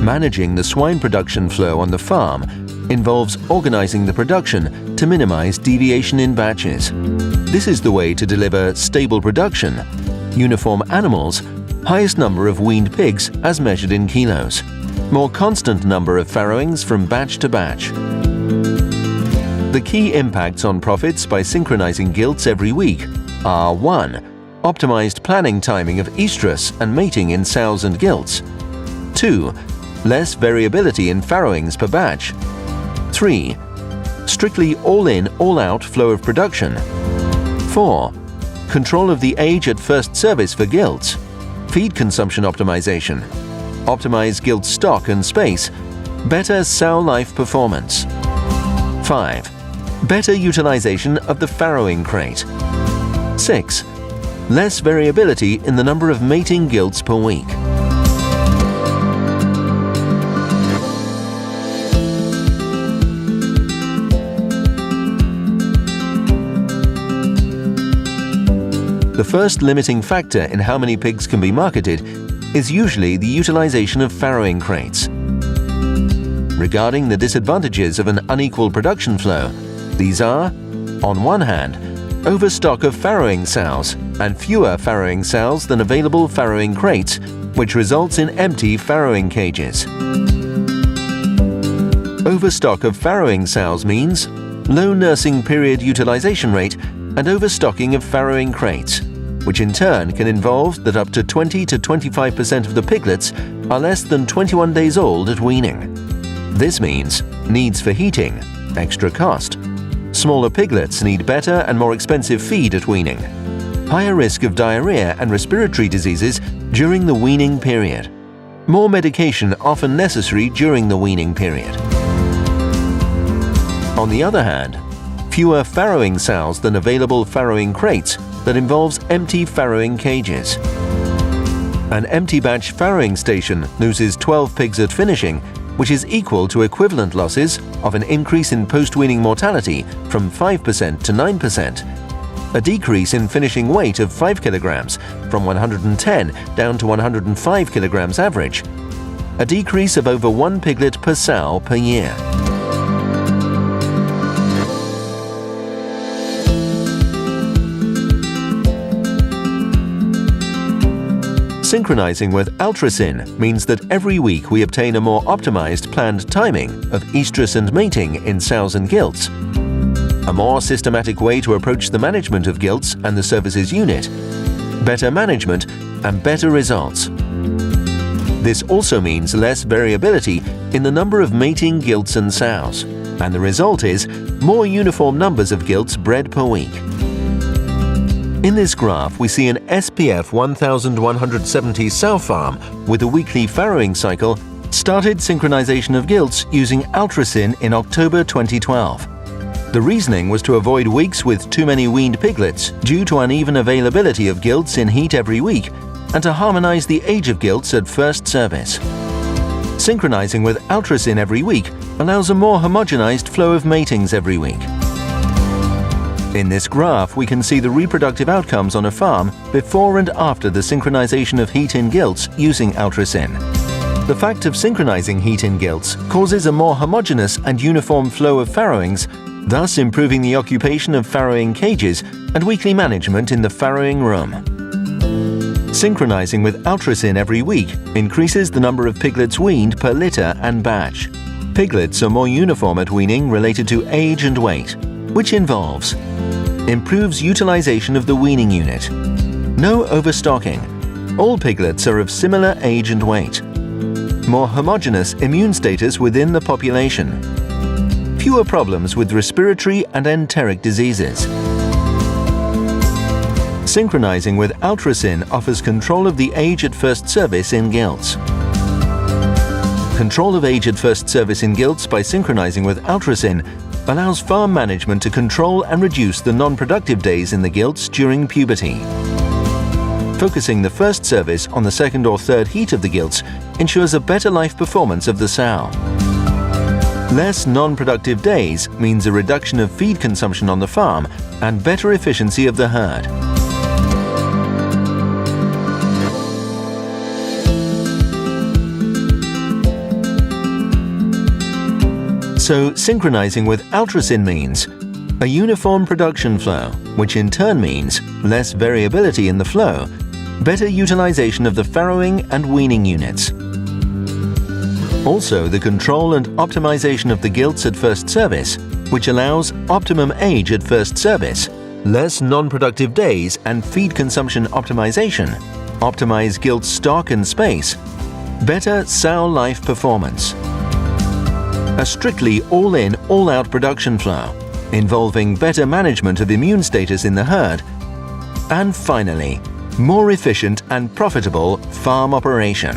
Managing the swine production flow on the farm involves organizing the production to minimize deviation in batches. This is the way to deliver stable production, uniform animals, highest number of weaned pigs as measured in kilos, more constant number of farrowings from batch to batch. The key impacts on profits by synchronizing gilts every week are 1. Optimized planning timing of estrus and mating in sows and gilts. 2. Less variability in farrowings per batch. 3. Strictly all-in, all-out flow of production. 4. Control of the age at first service for gilts. Feed consumption optimization. Optimize gilt stock and space. Better sow life performance. 5. Better utilization of the farrowing crate. 6. Less variability in the number of mating gilts per week. The first limiting factor in how many pigs can be marketed is usually the utilization of farrowing crates. Regarding the disadvantages of an unequal production flow, these are, on one hand, overstock of farrowing sows and fewer farrowing sows than available farrowing crates, which results in empty farrowing cages. Overstock of farrowing sows means low nursing period utilization rate and overstocking of farrowing crates, which in turn can involve that up to 20 to 25% of the piglets are less than 21 days old at weaning. This means needs for heating, extra cost. Smaller piglets need better and more expensive feed at weaning. Higher risk of diarrhea and respiratory diseases during the weaning period. More medication often necessary during the weaning period. On the other hand, fewer farrowing sows than available farrowing crates that involves empty farrowing cages. An empty batch farrowing station loses 12 pigs at finishing, which is equal to equivalent losses of an increase in post-weaning mortality from 5% to 9%, a decrease in finishing weight of 5 kilograms from 110 down to 105 kilograms average, a decrease of over 1 piglet per sow per year. Synchronizing with Altresyn means that every week we obtain a more optimized planned timing of estrus and mating in sows and gilts, a more systematic way to approach the management of gilts and the services unit, better management and better results. This also means less variability in the number of mating gilts and sows, and the result is more uniform numbers of gilts bred per week. In this graph, we see an SPF 1170 sow farm with a weekly farrowing cycle started synchronization of gilts using Altresyn in October 2012. The reasoning was to avoid weeks with too many weaned piglets due to uneven availability of gilts in heat every week and to harmonize the age of gilts at first service. Synchronizing with Altresyn every week allows a more homogenized flow of matings every week. In this graph, we can see the reproductive outcomes on a farm before and after the synchronization of heat-in gilts using Altresyn. The fact of synchronizing heat-in gilts causes a more homogeneous and uniform flow of farrowings, thus improving the occupation of farrowing cages and weekly management in the farrowing room. Synchronizing with Altresyn every week increases the number of piglets weaned per litter and batch. Piglets are more uniform at weaning related to age and weight, which involves improves utilization of the weaning unit, no overstocking, all piglets are of similar age and weight, more homogeneous immune status within the population, fewer problems with respiratory and enteric diseases. Synchronizing with Altresyn offers control of the age at first service in gilts. Control of age at first service in gilts by synchronizing with Altresyn allows farm management to control and reduce the non-productive days in the gilts during puberty. Focusing the first service on the second or third heat of the gilts ensures a better life performance of the sow. Less non-productive days means a reduction of feed consumption on the farm and better efficiency of the herd. So synchronizing with Altresyn means a uniform production flow, which in turn means less variability in the flow, better utilization of the farrowing and weaning units. Also, the control and optimization of the gilts at first service, which allows optimum age at first service, less non-productive days and feed consumption optimization, optimize gilt stock and space, better sow life performance. A strictly all-in, all-out production flow, involving better management of immune status in the herd, and finally, more efficient and profitable farm operation.